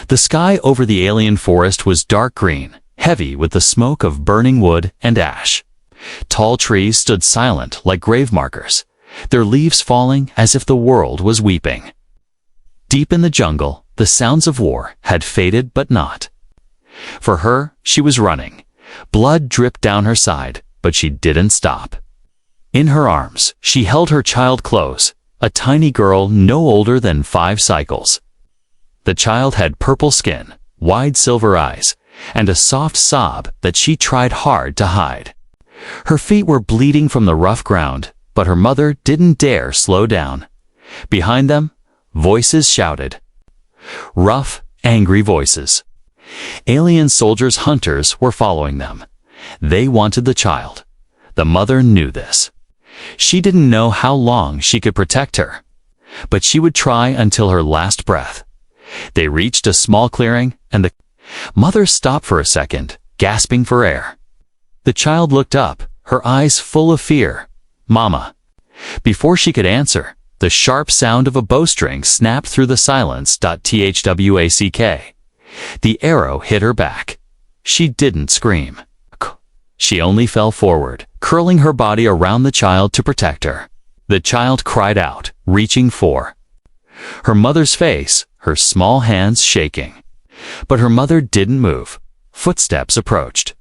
The sky over the alien forest was dark green, heavy with the smoke of burning wood and ash. Tall trees stood silent like grave markers, their leaves falling as if the world was weeping. Deep in the jungle, the sounds of war had faded but not. For her, she was running. Blood dripped down her side, but she didn't stop. In her arms, she held her child close, a tiny girl no older than 5 cycles. The child had purple skin, wide silver eyes, and a soft sob that she tried hard to hide. Her feet were bleeding from the rough ground, but her mother didn't dare slow down. Behind them, voices shouted. Rough, angry voices. Alien soldiers' hunters were following them. They wanted the child. The mother knew this. She didn't know how long she could protect her, but she would try until her last breath. They reached a small clearing, and the mother stopped for a second, gasping for air. The child looked up, her eyes full of fear. Mama. Before she could answer, the sharp sound of a bowstring snapped through the silence. Thwack. The arrow hit her back. She didn't scream. She only fell forward, curling her body around the child to protect her. The child cried out, reaching for her mother's face, her small hands shaking. But her mother didn't move. Footsteps approached.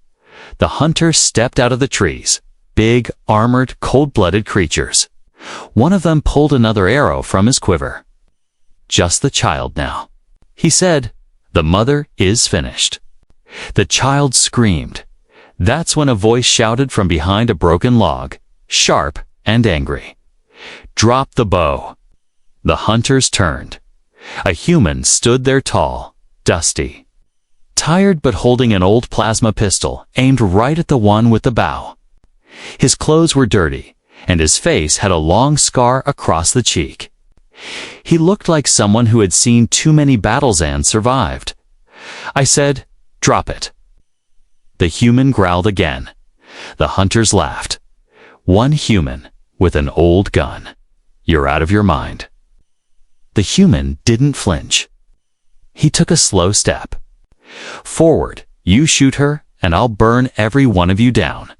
The hunters stepped out of the trees, big, armored, cold-blooded creatures. One of them pulled another arrow from his quiver. Just the child now. He said, "The mother is finished." The child screamed. That's when a voice shouted from behind a broken log, sharp and angry. "Drop the bow." The hunters turned. A human stood there tall, dusty, tired but holding an old plasma pistol aimed right at the one with the bow. His clothes were dirty, and his face had a long scar across the cheek. He looked like someone who had seen too many battles and survived. I said, "Drop it." The human growled again. The hunters laughed. One human with an old gun. You're out of your mind. The human didn't flinch. He took a slow step. Forward, you shoot her, and I'll burn every one of you down.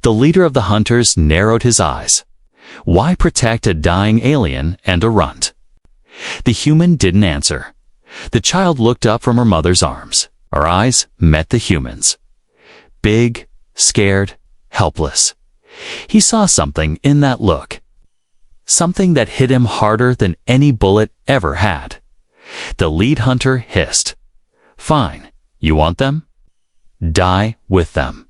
The leader of the hunters narrowed his eyes. Why protect a dying alien and a runt? The human didn't answer. The child looked up from her mother's arms. Her eyes met the human's. Big, scared, helpless. He saw something in that look. Something that hit him harder than any bullet ever had. The lead hunter hissed. "Fine, you want them? Die with them."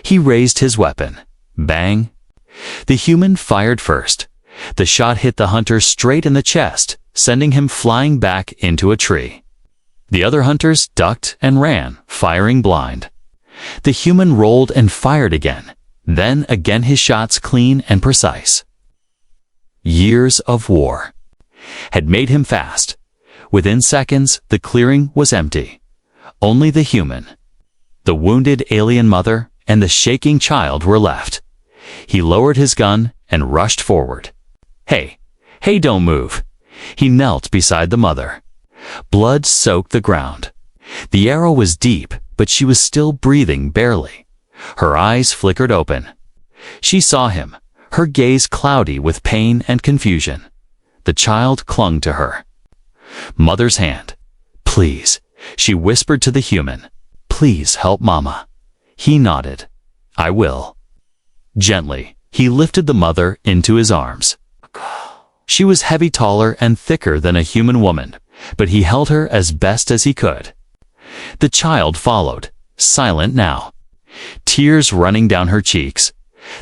He raised his weapon. Bang. The human fired first. The shot hit the hunter straight in the chest, sending him flying back into a tree. The other hunters ducked and ran, firing blind. The human rolled and fired again, then again, his shots clean and precise. Years of war had made him fast. Within seconds, the clearing was empty. Only the human, the wounded alien mother, and the shaking child were left. He lowered his gun and rushed forward. Hey, don't move." He knelt beside the mother. Blood soaked the ground. The arrow was deep, but she was still breathing barely. Her eyes flickered open. She saw him, her gaze cloudy with pain and confusion. The child clung to her. Mother's hand. "Please," she whispered to the human. "Please help Mama." He nodded. "I will." Gently, he lifted the mother into his arms. She was heavy, taller, and thicker than a human woman, but he held her as best as he could. The child followed, silent now, tears running down her cheeks.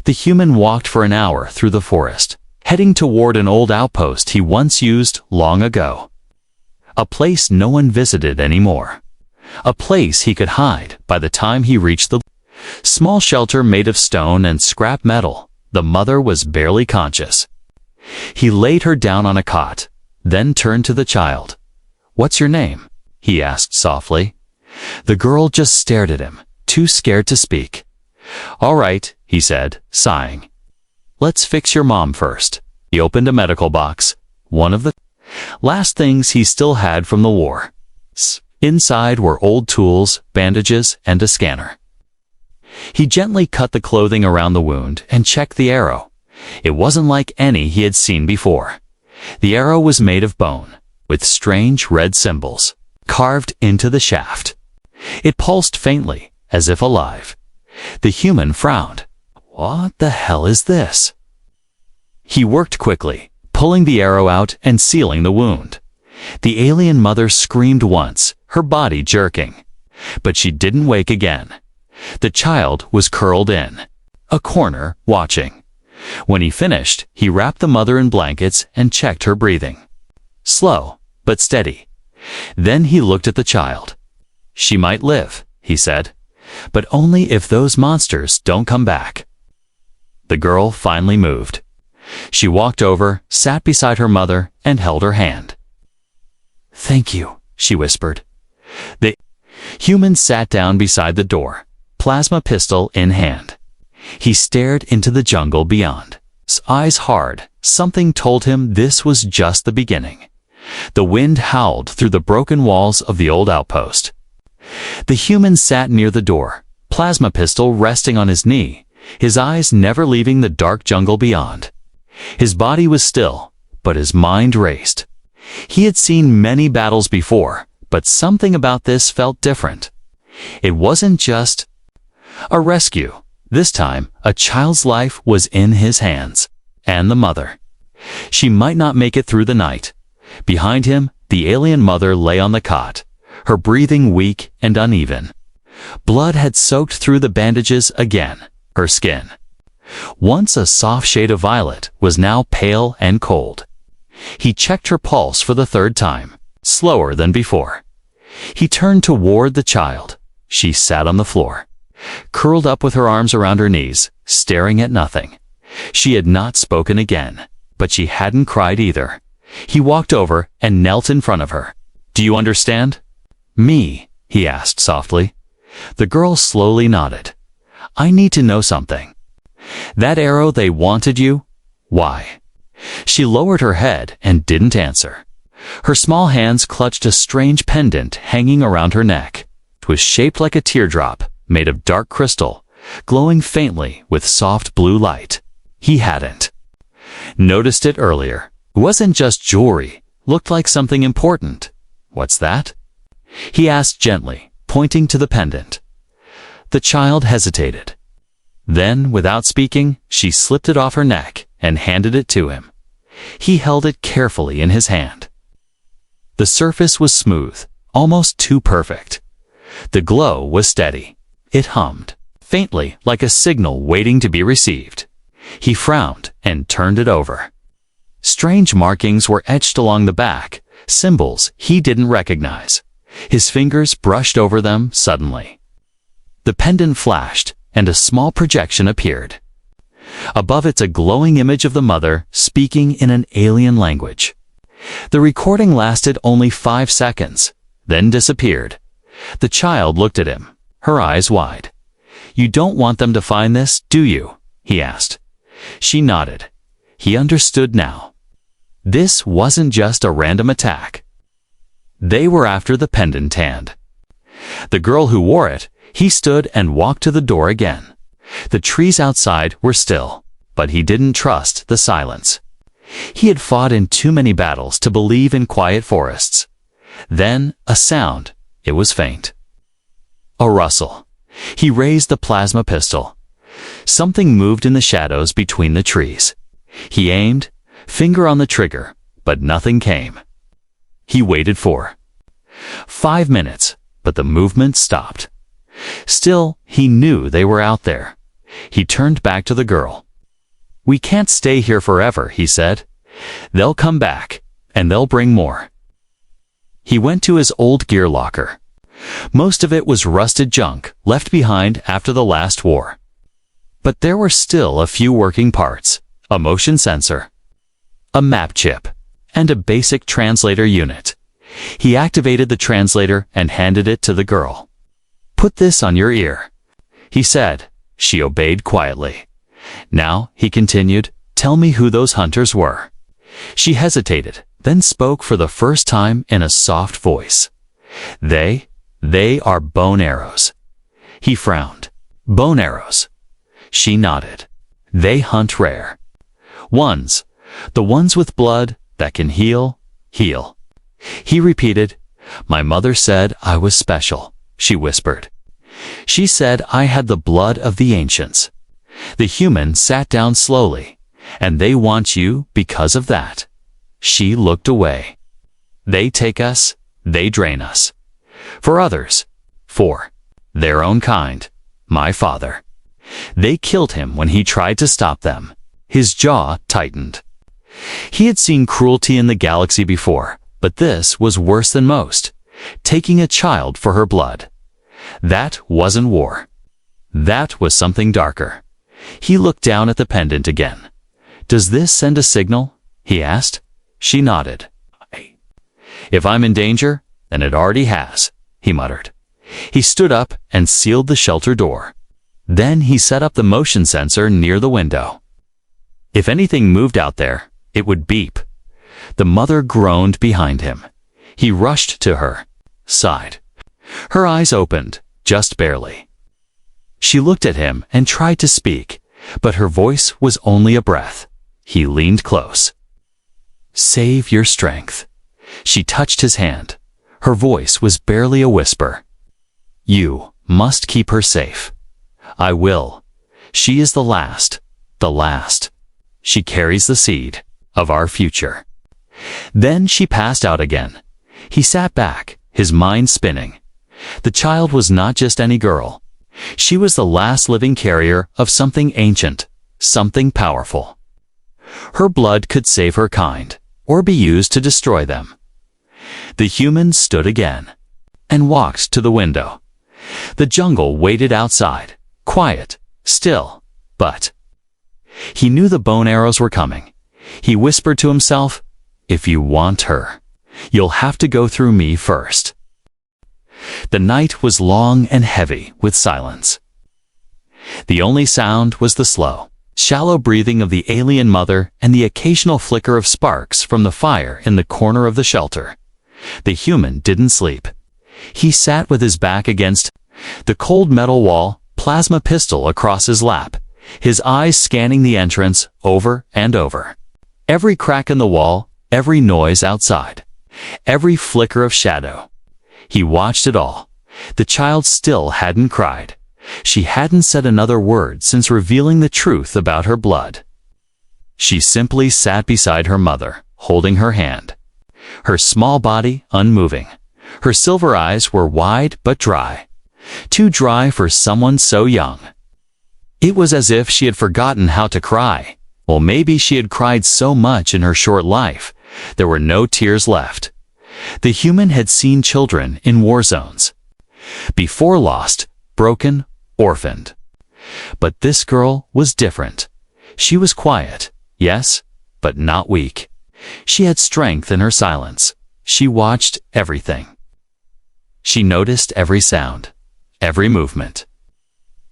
The human walked for an hour through the forest, heading toward an old outpost he once used long ago. A place no one visited anymore. A place he could hide by the time he reached the small shelter made of stone and scrap metal. The mother was barely conscious. He laid her down on a cot, then turned to the child. "What's your name?" he asked softly. The girl just stared at him, too scared to speak. "All right," he said, sighing. "Let's fix your mom first." He opened a medical box, one of the last things he still had from the war. Inside were old tools, bandages, and a scanner. He gently cut the clothing around the wound and checked the arrow. It wasn't like any he had seen before. The arrow was made of bone, with strange red symbols carved into the shaft. It pulsed faintly, as if alive. The human frowned. What the hell is this? He worked quickly, pulling the arrow out and sealing the wound. The alien mother screamed once, her body jerking. But she didn't wake again. The child was curled in a corner, watching. When he finished, he wrapped the mother in blankets and checked her breathing. Slow, but steady. Then he looked at the child. She might live, he said, but only if those monsters don't come back. The girl finally moved. She walked over, sat beside her mother, and held her hand. Thank you, she whispered. The human sat down beside the door, plasma pistol in hand. He stared into the jungle beyond, his eyes hard. Something told him this was just the beginning. The wind howled through the broken walls of the old outpost. The human sat near the door, plasma pistol resting on his knee, his eyes never leaving the dark jungle beyond. His body was still, but his mind raced. He had seen many battles before, but something about this felt different. It wasn't just a rescue. This time, a child's life was in his hands, and the mother. She might not make it through the night. Behind him, the alien mother lay on the cot, her breathing weak and uneven. Blood had soaked through the bandages again, her skin. Once a soft shade of violet was now pale and cold. He checked her pulse for the third time, slower than before. He turned toward the child. She sat on the floor, curled up with her arms around her knees, staring at nothing. She had not spoken again, but she hadn't cried either. He walked over and knelt in front of her. Do you understand? Me, he asked softly. The girl slowly nodded. I need to know something. That arrow they wanted you? Why? She lowered her head and didn't answer. Her small hands clutched a strange pendant hanging around her neck. It was shaped like a teardrop, made of dark crystal, glowing faintly with soft blue light. He hadn't noticed it earlier. It wasn't just jewelry, looked like something important. What's that? He asked gently, pointing to the pendant. The child hesitated. Then, without speaking, she slipped it off her neck and handed it to him. He held it carefully in his hand. The surface was smooth, almost too perfect. The glow was steady. It hummed, faintly like a signal waiting to be received. He frowned and turned it over. Strange markings were etched along the back, symbols he didn't recognize. His fingers brushed over them suddenly. The pendant flashed, and a small projection appeared. Above it's a glowing image of the mother speaking in an alien language. The recording lasted only 5 seconds, then disappeared. The child looked at him, her eyes wide. You don't want them to find this, do you? He asked. She nodded. He understood now. This wasn't just a random attack. They were after the pendant hand. The girl who wore it, he stood and walked to the door again. The trees outside were still, but he didn't trust the silence. He had fought in too many battles to believe in quiet forests. Then, a sound. It was faint. A rustle. He raised the plasma pistol. Something moved in the shadows between the trees. He aimed, finger on the trigger, but nothing came. He waited for 5 minutes, but the movement stopped. Still, he knew they were out there. He turned back to the girl. We can't stay here forever, he said. They'll come back, and they'll bring more. He went to his old gear locker. Most of it was rusted junk left behind after the last war. But there were still a few working parts, a motion sensor, a map chip, and a basic translator unit. He activated the translator and handed it to the girl. Put this on your ear, he said. She obeyed quietly. Now, he continued, tell me who those hunters were. She hesitated, then spoke for the first time in a soft voice. They are bone arrows. He frowned. Bone arrows. She nodded. They hunt rare. Ones. The ones with blood that can heal. He repeated, "My mother said I was special," she whispered. "She said I had the blood of the ancients." The human sat down slowly. "And they want you because of that." She looked away. "They take us, they drain us. For others, for their own kind, my father. They killed him when he tried to stop them." His jaw tightened. He had seen cruelty in the galaxy before, but this was worse than most. Taking a child for her blood. That wasn't war. That was something darker. He looked down at the pendant again. "Does this send a signal?" he asked. She nodded. "If I'm in danger, then it already has," he muttered. He stood up and sealed the shelter door. Then he set up the motion sensor near the window. If anything moved out there, it would beep. The mother groaned behind him. He rushed to her, sighed. Her eyes opened, just barely. She looked at him and tried to speak, but her voice was only a breath. He leaned close. "Save your strength." She touched his hand. Her voice was barely a whisper. "You must keep her safe." "I will. She is the last. She carries the seed of our future." Then she passed out again. He sat back, his mind spinning. The child was not just any girl. She was the last living carrier of something ancient, something powerful. Her blood could save her kind, or be used to destroy them. The human stood again, and walked to the window. The jungle waited outside, quiet, still, but he knew the bone arrows were coming. He whispered to himself, "If you want her, you'll have to go through me first." The night was long and heavy with silence. The only sound was the slow, shallow breathing of the alien mother and the occasional flicker of sparks from the fire in the corner of the shelter. The human didn't sleep. He sat with his back against the cold metal wall, plasma pistol across his lap, his eyes scanning the entrance over and over. Every crack in the wall, every noise outside, every flicker of shadow. He watched it all. The child still hadn't cried. She hadn't said another word since revealing the truth about her blood. She simply sat beside her mother, holding her hand. Her small body unmoving. Her silver eyes were wide but dry. Too dry for someone so young. It was as if she had forgotten how to cry. Well, maybe she had cried so much in her short life, there were no tears left. The human had seen children in war zones. Before lost, broken, orphaned. But this girl was different. She was quiet, yes, but not weak. She had strength in her silence. She watched everything. She noticed every sound, every movement.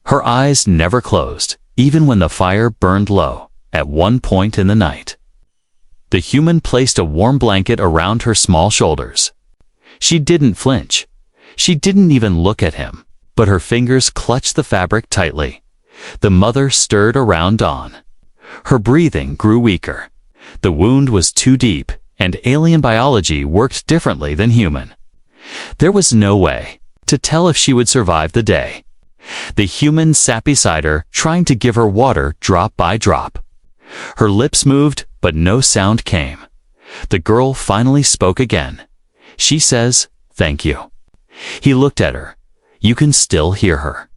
Her eyes never closed, even when the fire burned low, at one point in the night. The human placed a warm blanket around her small shoulders. She didn't flinch. She didn't even look at him, but her fingers clutched the fabric tightly. The mother stirred around Dawn. Her breathing grew weaker. The wound was too deep, and alien biology worked differently than human. There was no way to tell if she would survive the day. The human sat beside her, trying to give her water drop by drop. Her lips moved, but no sound came. The girl finally spoke again. She says, "Thank you." He looked at her. You can still hear her.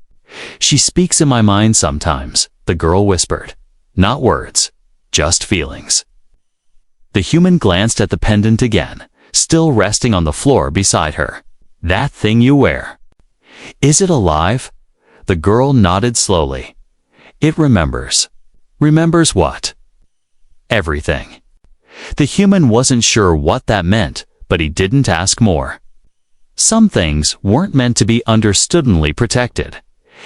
"She speaks in my mind sometimes," the girl whispered. "Not words, just feelings." The human glanced at the pendant again, still resting on the floor beside her. "That thing you wear. Is it alive?" The girl nodded slowly. "It remembers." "Remembers what?" "Everything." The human wasn't sure what that meant, but he didn't ask more. Some things weren't meant to be understoodly protected.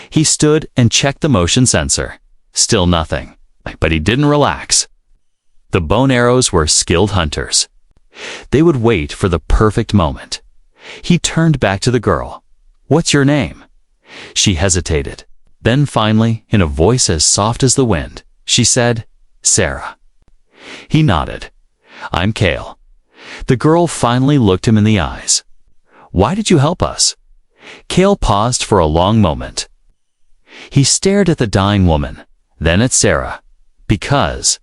He stood and checked the motion sensor. Still nothing. But he didn't relax. The bone arrows were skilled hunters. They would wait for the perfect moment. He turned back to the girl. "What's your name?" She hesitated. Then finally, in a voice as soft as the wind, she said, "Sarah." He nodded. "I'm Cale." The girl finally looked him in the eyes. "Why did you help us?" Cale paused for a long moment. He stared at the dying woman, then at Sarah. "Because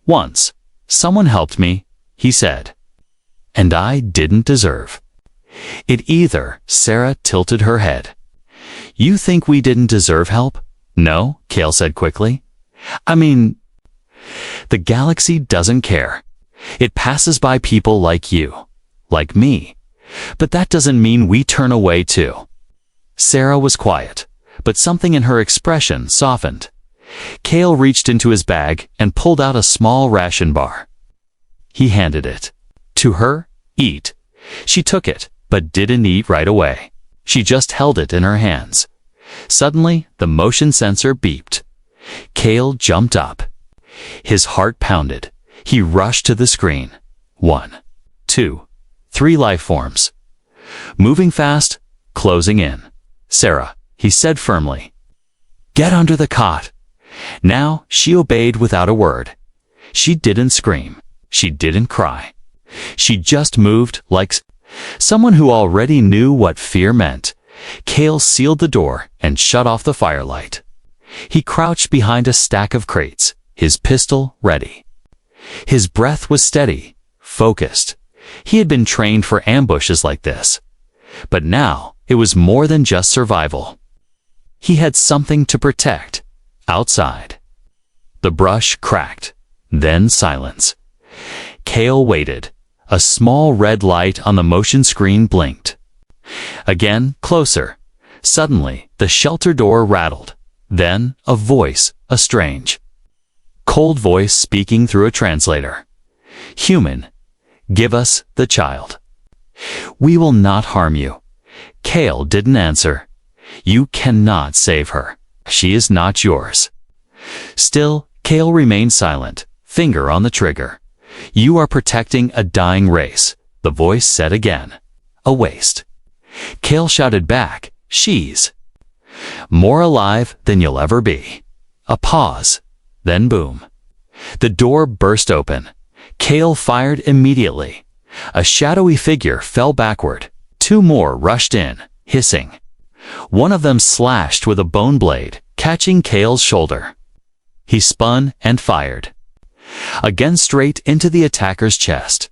once, someone helped me," he said. "And I didn't deserve it either." Sarah tilted her head. "You think we didn't deserve help?" "No," Cale said quickly. "I mean, the galaxy doesn't care. It passes by people like you, like me. But that doesn't mean we turn away too." Sarah was quiet, but something in her expression softened. Cale reached into his bag and pulled out a small ration bar. He handed it to her. "Eat." She took it, but didn't eat right away. She just held it in her hands. Suddenly, the motion sensor beeped. Cale jumped up. His heart pounded. He rushed to the screen. 1, 2, 3 life forms. Moving fast, closing in. "Sarah," he said firmly. "Get under the cot." Now she obeyed without a word. She didn't scream. She didn't cry. She just moved like someone who already knew what fear meant. Cale sealed the door and shut off the firelight. He crouched behind a stack of crates, his pistol ready. His breath was steady, focused. He had been trained for ambushes like this. But now it was more than just survival. He had something to protect. Outside. The brush cracked, then silence. Cale waited. A small red light on the motion screen blinked. Again, closer. Suddenly, the shelter door rattled. Then, a voice, a strange, cold voice speaking through a translator. "Human, give us the child. We will not harm you." Cale didn't answer. "You cannot save her. She is not yours." Still, Cale remained silent, finger on the trigger. "You are protecting a dying race," the voice said again. "A waste." Cale shouted back, "She's more alive than you'll ever be." A pause, then boom. The door burst open. Cale fired immediately. A shadowy figure fell backward. 2 more rushed in, hissing. One of them slashed with a bone blade, catching Cale's shoulder. He spun and fired. Again straight into the attacker's chest.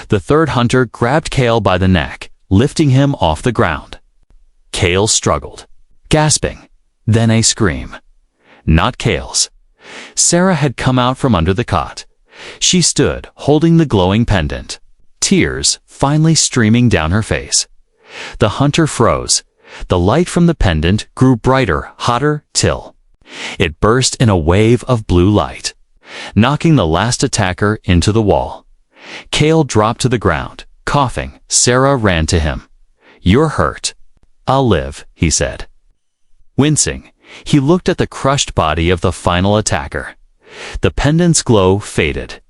The third hunter grabbed Cale by the neck, lifting him off the ground. Cale struggled, gasping, then a scream. Not Cale's. Sarah had come out from under the cot. She stood, holding the glowing pendant, tears finally streaming down her face. The hunter froze. The light from the pendant grew brighter, hotter, till it burst in a wave of blue light, knocking the last attacker into the wall. Cale dropped to the ground, coughing. Sarah ran to him. "You're hurt." "I'll live," he said. Wincing, he looked at the crushed body of the final attacker. The pendant's glow faded.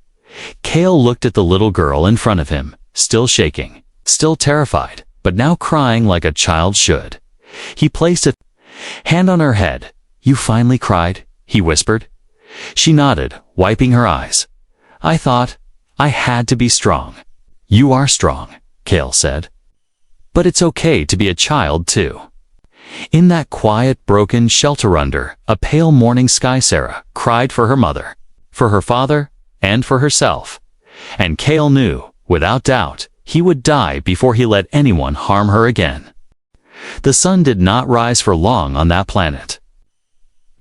Cale looked at the little girl in front of him, still shaking, still terrified, but now crying like a child should. He placed a hand on her head. "You finally cried," he whispered. She nodded, wiping her eyes. "I thought I had to be strong." "You are strong," Cale said. "But it's okay to be a child too." In that quiet, broken shelter under a pale morning sky, Sarah cried for her mother, for her father, and for herself. And Cale knew, without doubt, he would die before he let anyone harm her again. The sun did not rise for long on that planet.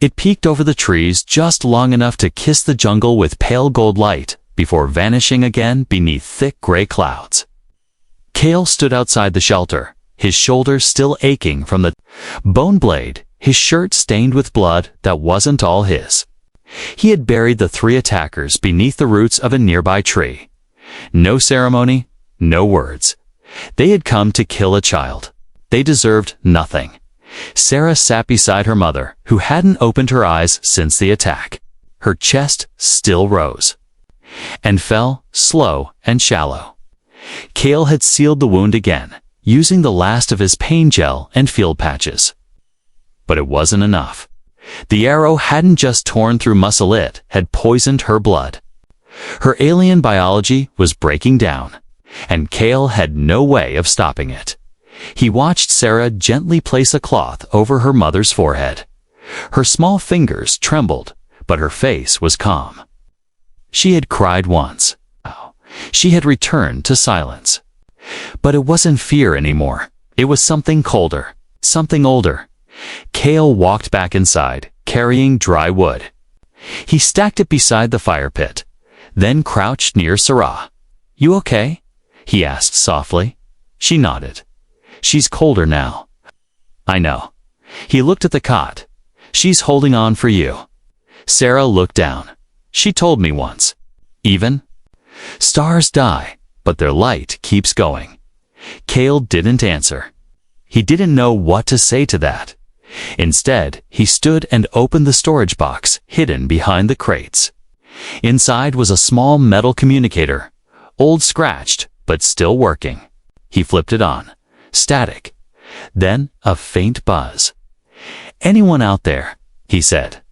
It peeked over the trees just long enough to kiss the jungle with pale gold light before vanishing again beneath thick gray clouds. Cale stood outside the shelter, his shoulders still aching from the bone blade, his shirt stained with blood that wasn't all his. He had buried the 3 attackers beneath the roots of a nearby tree. No ceremony, no words. They had come to kill a child. They deserved nothing. Sarah sat beside her mother, who hadn't opened her eyes since the attack. Her chest still rose and fell, slow and shallow. Cale had sealed the wound again, using the last of his pain gel and field patches. But it wasn't enough. The arrow hadn't just torn through muscle, it had poisoned her blood. Her alien biology was breaking down, and Cale had no way of stopping it. He watched Sarah gently place a cloth over her mother's forehead. Her small fingers trembled, but her face was calm. She had cried once. She had returned to silence. But it wasn't fear anymore. It was something colder, something older. Cale walked back inside, carrying dry wood. He stacked it beside the fire pit, then crouched near Sarah. "You okay?" he asked softly. She nodded. "She's colder now." "I know." He looked at the cot. "She's holding on for you." Sarah looked down. "She told me once. Even stars die, but their light keeps going." Cale didn't answer. He didn't know what to say to that. Instead, he stood and opened the storage box hidden behind the crates. Inside was a small metal communicator, old, scratched, but still working. He flipped it on. Static. Then a faint buzz. "Anyone out there?" he said.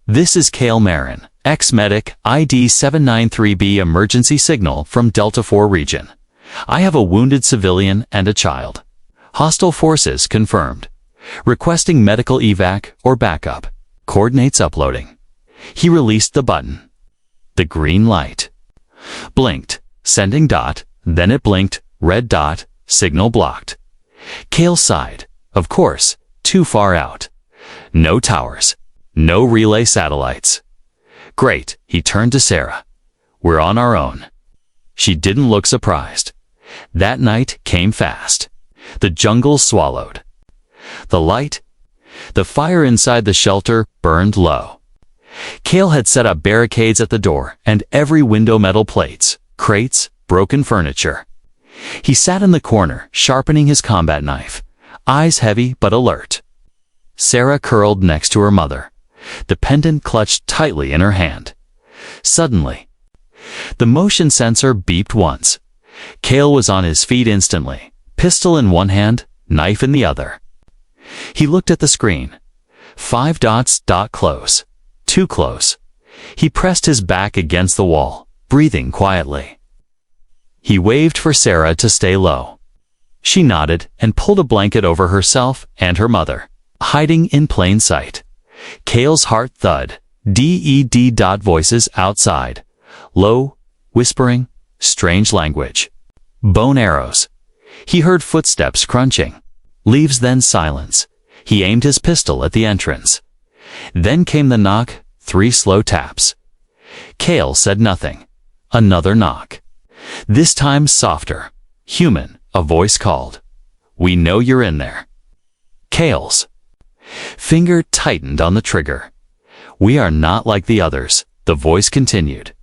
"This is Cale Marin, ex-medic, ID 793B, emergency signal from Delta 4 region. I have a wounded civilian and a child. Hostile forces confirmed. Requesting medical evac or backup. Coordinates uploading." He released the button. The green light blinked, sending dot, then it blinked, red dot, signal blocked. Cale sighed. Of course, too far out. No towers, no relay satellites. Great, he turned to Sarah. "We're on our own." She didn't look surprised. That night came fast. The jungle swallowed. The light, the fire inside the shelter burned low. Cale had set up barricades at the door and every window, metal plates, crates, broken furniture. He sat in the corner, sharpening his combat knife, eyes heavy but alert. Sarah curled next to her mother, the pendant clutched tightly in her hand. Suddenly, the motion sensor beeped once. Cale was on his feet instantly, pistol in one hand, knife in the other. He looked at the screen. 5 dots, close. Too close. He pressed his back against the wall, breathing quietly. He waved for Sarah to stay low. She nodded and pulled a blanket over herself and her mother, hiding in plain sight. Cale's heart thud. DED. Voices outside. Low, whispering, strange language. Bone arrows. He heard footsteps crunching. Leaves, then silence. He aimed his pistol at the entrance. Then came the knock, 3 slow taps. Cale said nothing. Another knock. This time softer. Human, a voice called. "We know you're in there." Cale's finger tightened on the trigger. "We are not like the others," the voice continued.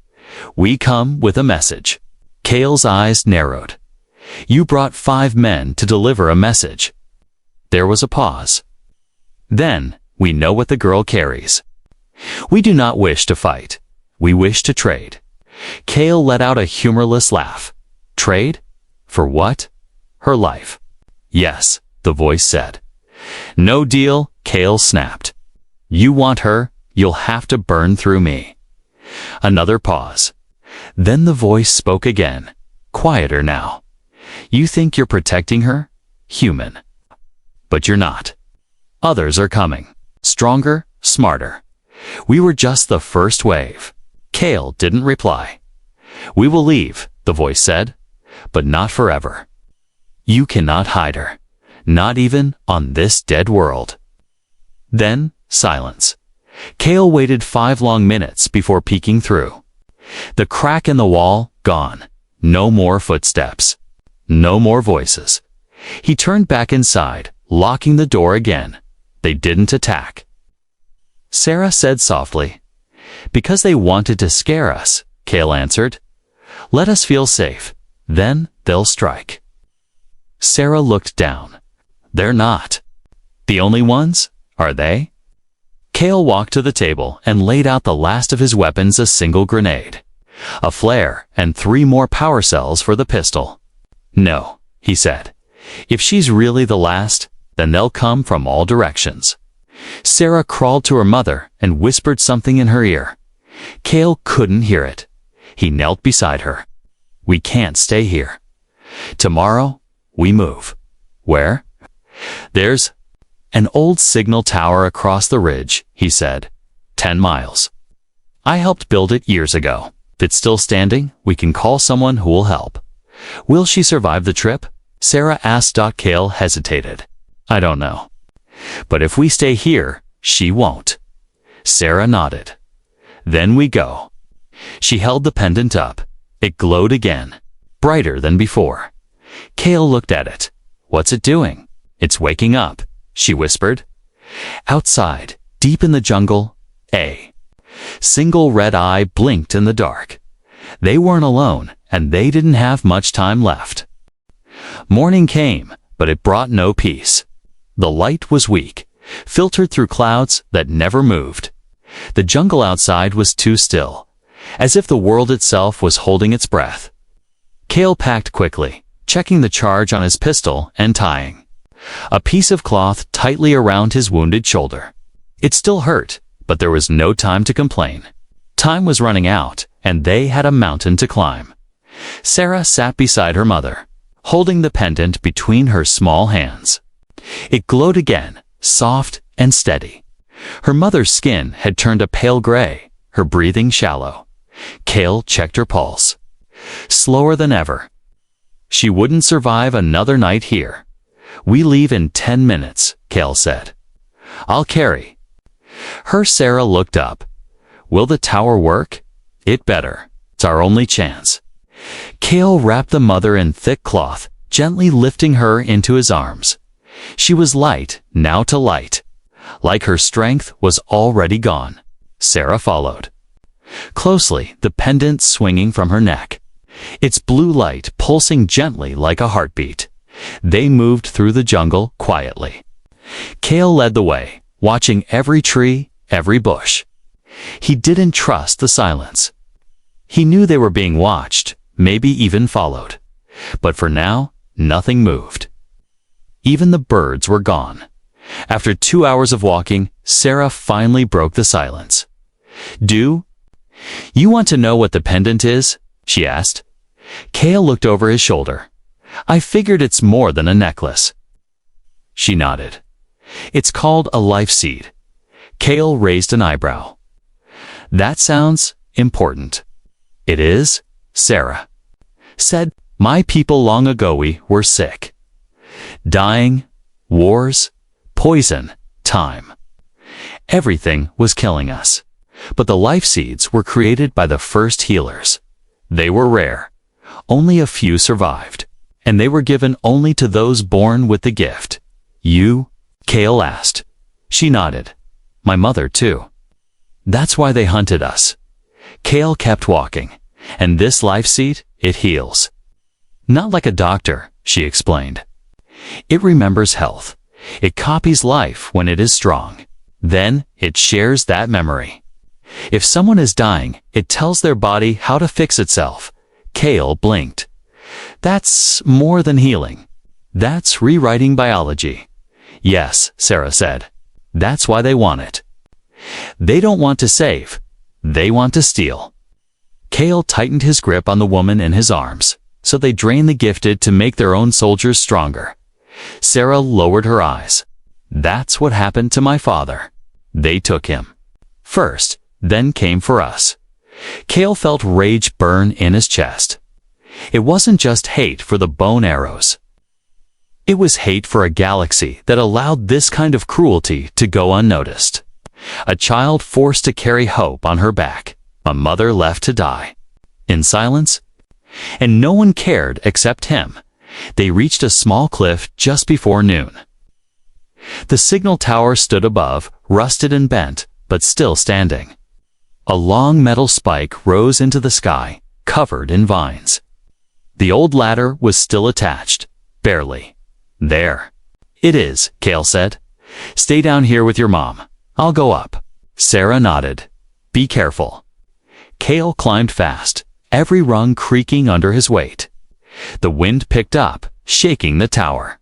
"We come with a message." Cale's eyes narrowed. "You brought 5 men to deliver a message." There was a pause. "Then, we know what the girl carries. We do not wish to fight. We wish to trade." Cale let out a humorless laugh. "Trade? For what?" "Her life." "Yes," the voice said. "No deal," Cale snapped. "You want her, you'll have to burn through me." Another pause. Then the voice spoke again, quieter now. "You think you're protecting her? Human. But you're not. Others are coming. Stronger, smarter. We were just the first wave." Cale didn't reply. "We will leave," the voice said, "but not forever. You cannot hide her, not even on this dead world." Then, silence. Cale waited 5 long minutes before peeking through. The crack in the wall, gone. No more footsteps. No more voices. He turned back inside, locking the door again. They didn't attack. Sarah said softly, "Because they wanted to scare us," Cale answered. "Let us feel safe. Then they'll strike." Sarah looked down. "They're not the only ones, are they?" Cale walked to the table and laid out the last of his weapons, a single grenade, a flare, and 3 more power cells for the pistol. "No," he said. If she's really the last, then they'll come from all directions. Sarah crawled to her mother and whispered something in her ear. Cale couldn't hear it. He knelt beside her. We can't stay here. Tomorrow, we move. Where? There's an old signal tower across the ridge, he said. 10 miles. I helped build it years ago. If it's still standing, we can call someone who will help. Will she survive the trip? Sarah asked. Cale hesitated. I don't know. But if we stay here, she won't. Sarah nodded. Then we go. She held the pendant up. It glowed again, brighter than before. Cale looked at it. What's it doing? It's waking up, she whispered. Outside, deep in the jungle, a single red eye blinked in the dark. They weren't alone, and they didn't have much time left. Morning came, but it brought no peace. The light was weak, filtered through clouds that never moved. The jungle outside was too still, as if the world itself was holding its breath. Cale packed quickly, checking the charge on his pistol and tying a piece of cloth tightly around his wounded shoulder. It still hurt, but there was no time to complain. Time was running out, and they had a mountain to climb. Sarah sat beside her mother, holding the pendant between her small hands. It glowed again, soft and steady. Her mother's skin had turned a pale gray, her breathing shallow. Cale checked her pulse. Slower than ever. She wouldn't survive another night here. We leave in 10 minutes, Cale said. I'll carry. Sarah looked up. Will the tower work? It better. It's our only chance. Cale wrapped the mother in thick cloth, gently lifting her into his arms. She was light, now to light. Like her strength was already gone. Sarah followed. Closely, the pendant swinging from her neck. Its blue light pulsing gently like a heartbeat. They moved through the jungle quietly. Cale led the way, watching every tree, every bush. He didn't trust the silence. He knew they were being watched, maybe even followed. But for now, nothing moved. Even the birds were gone. After 2 hours of walking, Sarah finally broke the silence. Do you want to know what the pendant is? She asked. Cale looked over his shoulder. I figured it's more than a necklace. She nodded. It's called a life seed. Cale raised an eyebrow. That sounds important. It is, Sarah said. My people long ago we were sick. Dying, wars, poison, time. Everything was killing us. But the life seeds were created by the first healers. They were rare. Only a few survived. And they were given only to those born with the gift. You? Cale asked. She nodded. My mother, too. That's why they hunted us. Cale kept walking. And this life seed, it heals. Not like a doctor, she explained. It remembers health. It copies life when it is strong. Then it shares that memory. If someone is dying, it tells their body how to fix itself. Cale blinked. That's more than healing. That's rewriting biology. Yes, Sarah said. That's why they want it. They don't want to save. They want to steal. Cale tightened his grip on the woman in his arms, so they drained the gifted to make their own soldiers stronger. Sarah lowered her eyes. That's what happened to my father. They took him. First, then came for us. Cale felt rage burn in his chest. It wasn't just hate for the bone arrows. It was hate for a galaxy that allowed this kind of cruelty to go unnoticed. A child forced to carry hope on her back. A mother left to die. In silence. And no one cared except him. They reached a small cliff just before noon. The signal tower stood above, rusted and bent, but still standing. A long metal spike rose into the sky, covered in vines. The old ladder was still attached, barely. There. It is, Cale said. Stay down here with your mom. I'll go up. Sarah nodded. Be careful. Cale climbed fast, every rung creaking under his weight. The wind picked up, shaking the tower.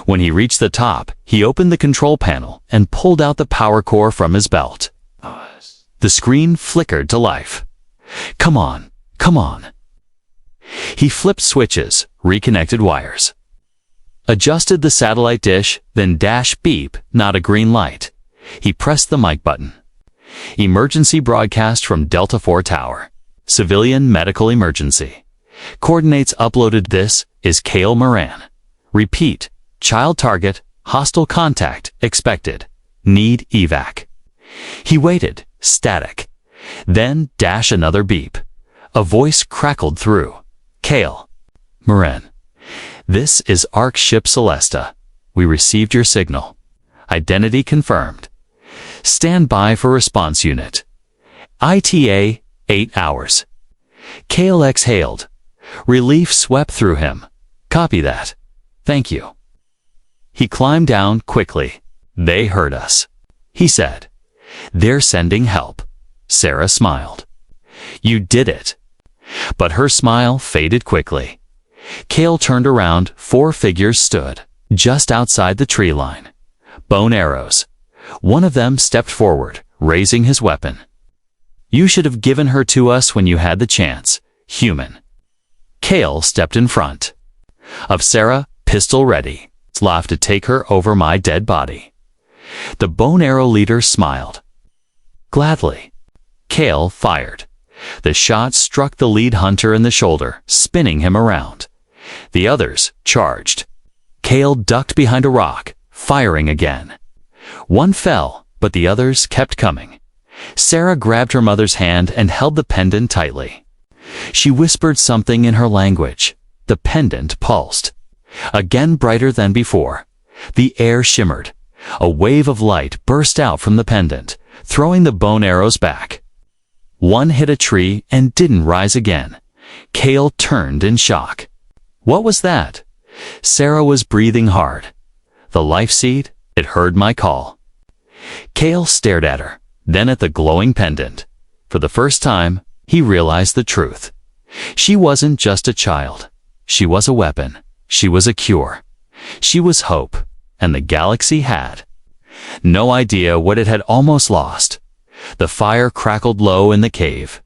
When he reached the top, he opened the control panel and pulled out the power core from his belt. The screen flickered to life. Come on, come on. He flipped switches, reconnected wires. Adjusted the satellite dish, then dash beep, not a green light. He pressed the mic button. Emergency broadcast from Delta 4 Tower. Civilian medical emergency. Coordinates uploaded. This is Kale Moran. Repeat. Child target. Hostile contact expected. Need evac. He waited. Static. Then dash another beep. A voice crackled through. Kale. Moran. This is ARC Ship Celesta. We received your signal. Identity confirmed. Stand by for response unit. ITA 8 hours. Kale exhaled. Relief swept through him. Copy that. Thank you. He climbed down quickly. They heard us. He said. They're sending help. Sarah smiled. You did it. But her smile faded quickly. Kale turned around. 4 figures stood, just outside the tree line. Bone arrows. One of them stepped forward, raising his weapon. You should have given her to us when you had the chance, human. Kale stepped in front of Sarah, pistol ready. I'll have to take her over my dead body. The bone arrow leader smiled. Gladly. Kale fired. The shot struck the lead hunter in the shoulder, spinning him around. The others charged. Kale ducked behind a rock, firing again. One fell, but the others kept coming. Sarah grabbed her mother's hand and held the pendant tightly. She whispered something in her language. The pendant pulsed. Again brighter than before. The air shimmered. A wave of light burst out from the pendant, throwing the bone arrows back. One hit a tree and didn't rise again. Kale turned in shock. What was that? Sarah was breathing hard. The life seed, it heard my call. Kale stared at her, then at the glowing pendant. For the first time, he realized the truth. She wasn't just a child. She was a weapon. She was a cure. She was hope, and the galaxy had no idea what it had almost lost. The fire crackled low in the cave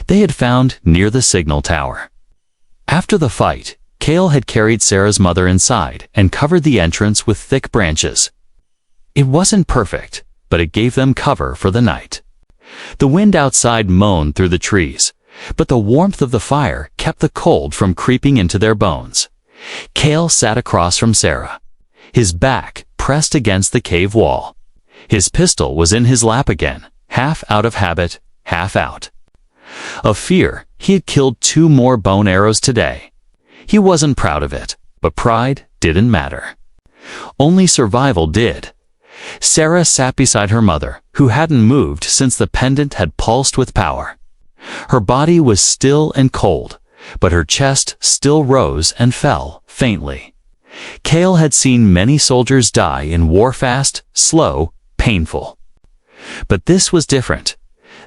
they had found near the signal tower. After the fight, Kale had carried Sarah's mother inside and covered the entrance with thick branches. It wasn't perfect, but it gave them cover for the night. The wind outside moaned through the trees, but the warmth of the fire kept the cold from creeping into their bones. Kale sat across from Sarah, his back pressed against the cave wall. His pistol was in his lap again, half out of habit, half out of fear. He had killed 2 more bone arrows today. He wasn't proud of it, but pride didn't matter. Only survival did. Sarah sat beside her mother, who hadn't moved since the pendant had pulsed with power. Her body was still and cold, but her chest still rose and fell faintly. Kale had seen many soldiers die in war fast, slow, painful. But this was different.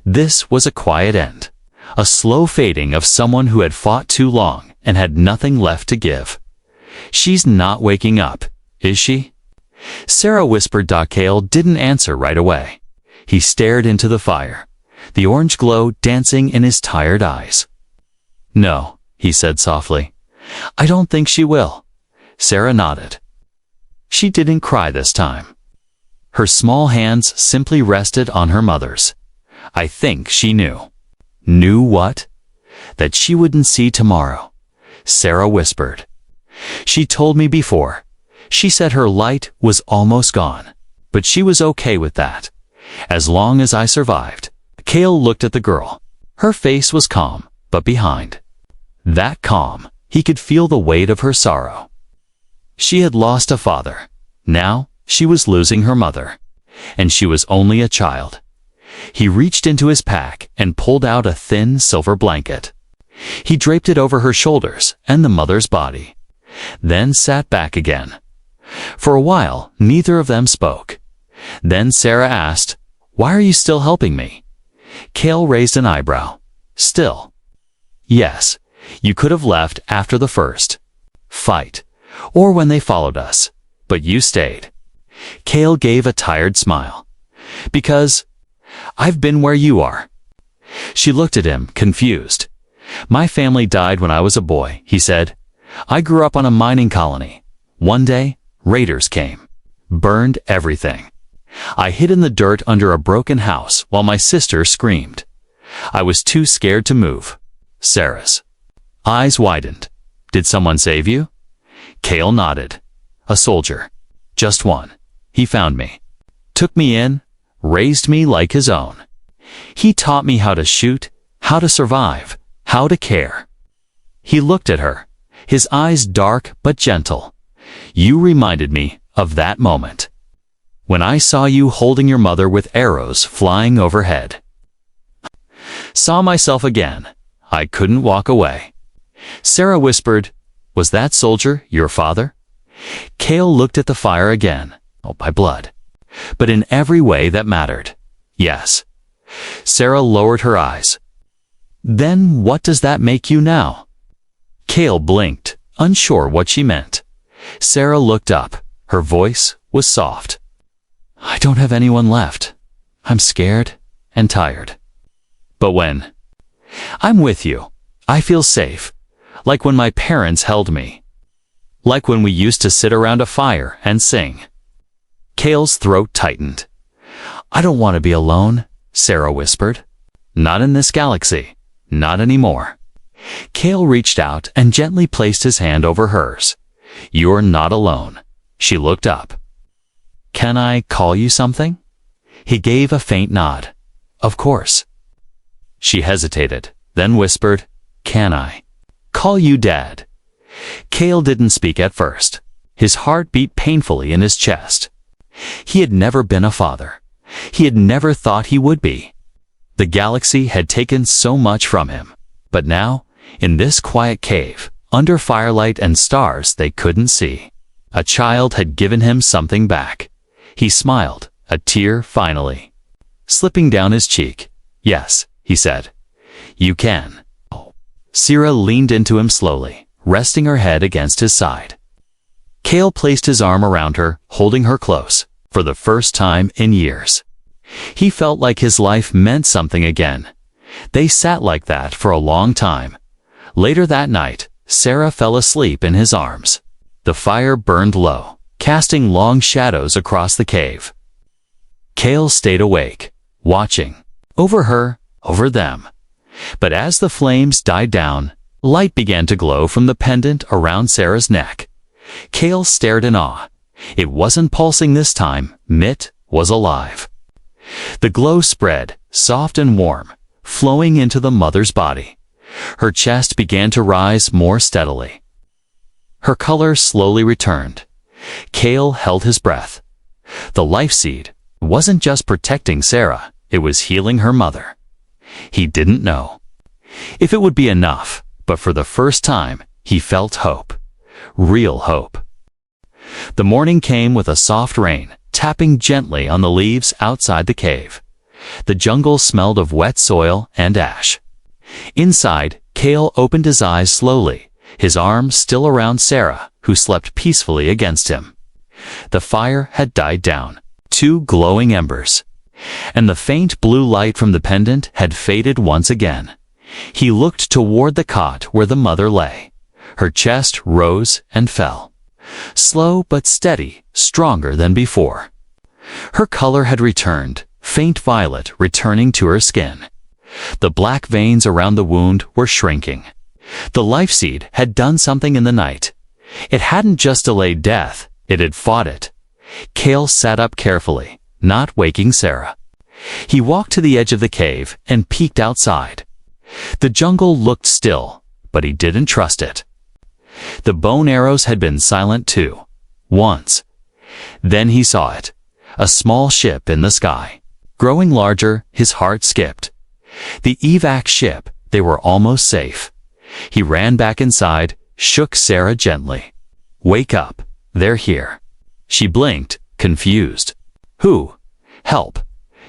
This was a quiet end. A slow fading of someone who had fought too long and had nothing left to give. She's not waking up, is she? Sarah whispered. Kale didn't answer right away. He stared into the fire, the orange glow dancing in his tired eyes. No, he said softly. I don't think she will. Sarah nodded. She didn't cry this time. Her small hands simply rested on her mother's. I think she knew. Knew what? That she wouldn't see tomorrow. Sarah whispered. She told me before. She said her light was almost gone, but she was okay with that. As long as I survived. Kale looked at the girl. Her face was calm, but behind that calm, he could feel the weight of her sorrow. She had lost a father. Now, she was losing her mother. And she was only a child. He reached into his pack and pulled out a thin silver blanket. He draped it over her shoulders and the mother's body, then sat back again. For a while, neither of them spoke. Then Sarah asked, Why are you still helping me? Kale raised an eyebrow. Still. Yes, you could have left after the first fight, or when they followed us. But you stayed. Cale gave a tired smile. Because I've been where you are. She looked at him, confused. My family died when I was a boy, he said. I grew up on a mining colony. One day, raiders came. Burned everything. I hid in the dirt under a broken house while my sister screamed. I was too scared to move. Sarah's eyes widened. Did someone save you? Cale nodded. A soldier. Just one. He found me. Took me in, raised me like his own. He taught me how to shoot, how to survive, how to care. He looked at her, his eyes dark but gentle. You reminded me of that moment. When I saw you holding your mother with arrows flying overhead. Saw myself again. I couldn't walk away. Sarah whispered, was that soldier your father? Cale looked at the fire again. Oh, by blood. But in every way that mattered. Yes. Sarah lowered her eyes. Then what does that make you now? Cale blinked, unsure what she meant. Sarah looked up. Her voice was soft. I don't have anyone left. I'm scared and tired. But when I'm with you, I feel safe. Like when my parents held me. Like when we used to sit around a fire and sing. Cale's throat tightened. I don't want to be alone, Sarah whispered. Not in this galaxy. Not anymore. Cale reached out and gently placed his hand over hers. You're not alone. She looked up. Can I call you something? He gave a faint nod. Of course. She hesitated, then whispered, Can I call you Dad? Cale didn't speak at first. His heart beat painfully in his chest. He had never been a father. He had never thought he would be. The galaxy had taken so much from him. But now, in this quiet cave, under firelight and stars they couldn't see, a child had given him something back. He smiled, a tear finally slipping down his cheek. Yes, he said. You can. Sarah leaned into him slowly, resting her head against his side. Cale placed his arm around her, holding her close, for the first time in years. He felt like his life meant something again. They sat like that for a long time. Later that night, Sarah fell asleep in his arms. The fire burned low, casting long shadows across the cave. Cale stayed awake, watching. Over her, over them. But as the flames died down, light began to glow from the pendant around Sarah's neck. Cale stared in awe. It wasn't pulsing this time. It was alive. The glow spread, soft and warm, flowing into the mother's body. Her chest began to rise more steadily. Her color slowly returned. Cale held his breath. The life seed wasn't just protecting Sarah, it was healing her mother. He didn't know if it would be enough, but for the first time, he felt hope. Real hope. The morning came with a soft rain, tapping gently on the leaves outside the cave. The jungle smelled of wet soil and ash. Inside, Cale opened his eyes slowly, his arms still around Sarah, who slept peacefully against him. The fire had died down, 2 glowing embers, and the faint blue light from the pendant had faded once again. He looked toward the cot where the mother lay. Her chest rose and fell. Slow but steady, stronger than before. Her color had returned, faint violet returning to her skin. The black veins around the wound were shrinking. The life seed had done something in the night. It hadn't just delayed death, it had fought it. Cale sat up carefully, not waking Sarah. He walked to the edge of the cave and peeked outside. The jungle looked still, but he didn't trust it. The bone arrows had been silent too. Once. Then he saw it. A small ship in the sky. Growing larger, his heart skipped. The evac ship, they were almost safe. He ran back inside, shook Sarah gently. Wake up, they're here. She blinked, confused. Who? Help.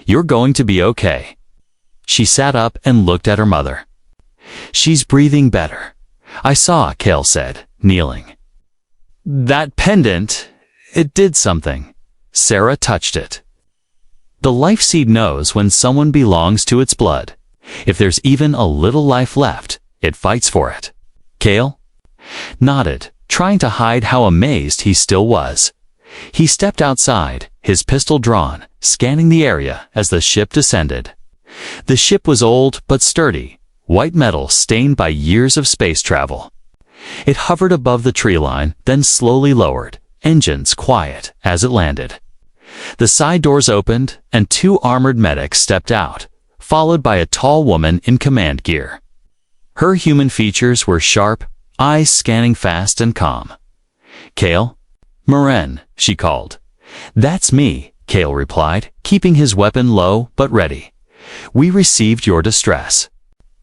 You're going to be okay. She sat up and looked at her mother. She's breathing better. I saw, Cale said, kneeling. That pendant, it did something. Sarah touched it. The life seed knows when someone belongs to its blood. If there's even a little life left, it fights for it. Cale nodded, trying to hide how amazed he still was. He stepped outside, his pistol drawn, scanning the area as the ship descended. The ship was old but sturdy, white metal stained by years of space travel. It hovered above the tree line, then slowly lowered, engines quiet as it landed. The side doors opened, and 2 armored medics stepped out, followed by a tall woman in command gear. Her human features were sharp, eyes scanning fast and calm. "Cale?" "Maren," she called. "That's me," Cale replied, keeping his weapon low but ready. "We received your distress.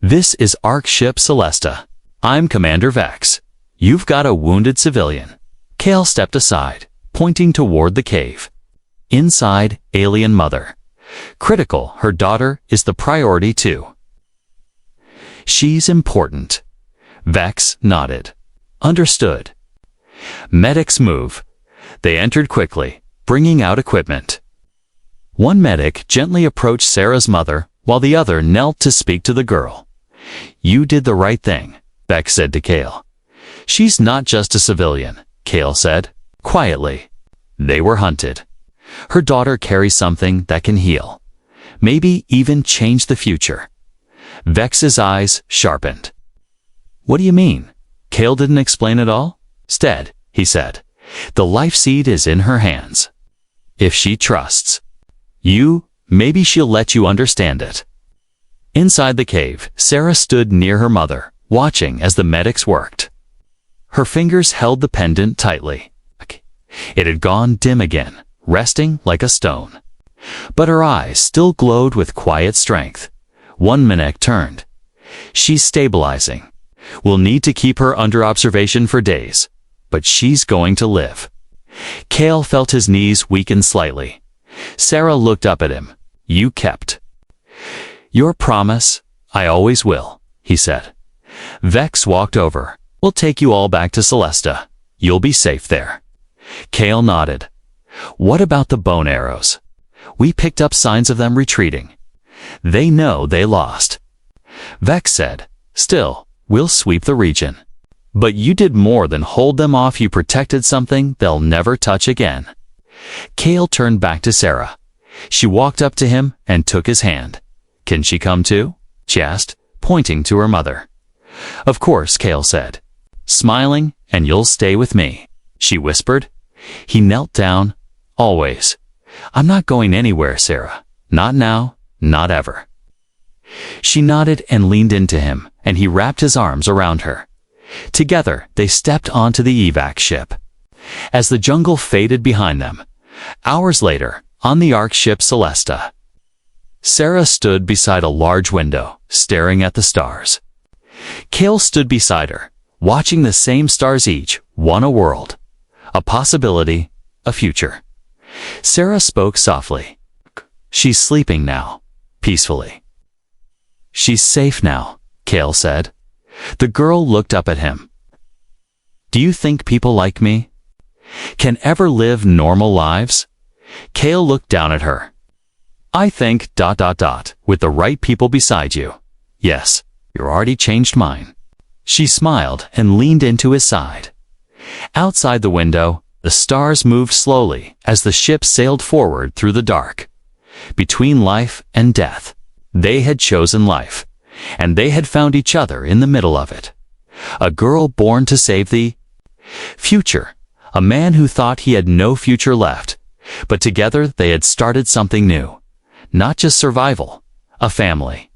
This is Ark Ship Celesta. I'm Commander Vex. You've got a wounded civilian." Cale stepped aside, pointing toward the cave. Inside, alien mother. Critical, her daughter is the priority too. "She's important." Vex nodded. "Understood." Medics move. They entered quickly, bringing out equipment. One medic gently approached Sarah's mother, while the other knelt to speak to the girl. "You did the right thing," Vex said to Cale. "She's not just a civilian," Cale said, quietly. "They were hunted. Her daughter carries something that can heal. Maybe even change the future." Vex's eyes sharpened. "What do you mean?" Cale didn't explain at all. "Instead," he said, "the life seed is in her hands. If she trusts you, maybe she'll let you understand it." Inside the cave, Sarah stood near her mother, watching as the medics worked. Her fingers held the pendant tightly. It had gone dim again, resting like a stone. But her eyes still glowed with quiet strength. One medic turned. "She's stabilizing. We'll need to keep her under observation for days, but she's going to live." Cale felt his knees weaken slightly. Sarah looked up at him. "You kept your promise." "I always will," he said. Vex walked over. "We'll take you all back to Celesta. You'll be safe there." Cale nodded. "What about the bone arrows?" "We picked up signs of them retreating. They know they lost." Vex said, "Still, we'll sweep the region." "But you did more than hold them off. You protected something they'll never touch again." Cale turned back to Sarah. She walked up to him and took his hand. "Can she come too?" she asked, pointing to her mother. "Of course," Cale said. Smiling, "And you'll stay with me," she whispered. He knelt down. "Always. I'm not going anywhere, Sarah. Not now, not ever." She nodded and leaned into him, and he wrapped his arms around her. Together, they stepped onto the evac ship. As the jungle faded behind them, hours later, on the Ark ship Celesta, Sarah stood beside a large window, staring at the stars. Cale stood beside her, watching the same stars, each one a world, a possibility, a future. Sarah spoke softly. "She's sleeping now, peacefully." "She's safe now," Cale said. The girl looked up at him. "Do you think people like me can ever live normal lives?" Cale looked down at her. "I think ... with the right people beside you. Yes, you already changed mine." She smiled and leaned into his side. Outside the window, the stars moved slowly as the ship sailed forward through the dark. Between life and death, they had chosen life, and they had found each other in the middle of it. A girl born to save the future, a man who thought he had no future left, but together they had started something new. Not just survival, a family.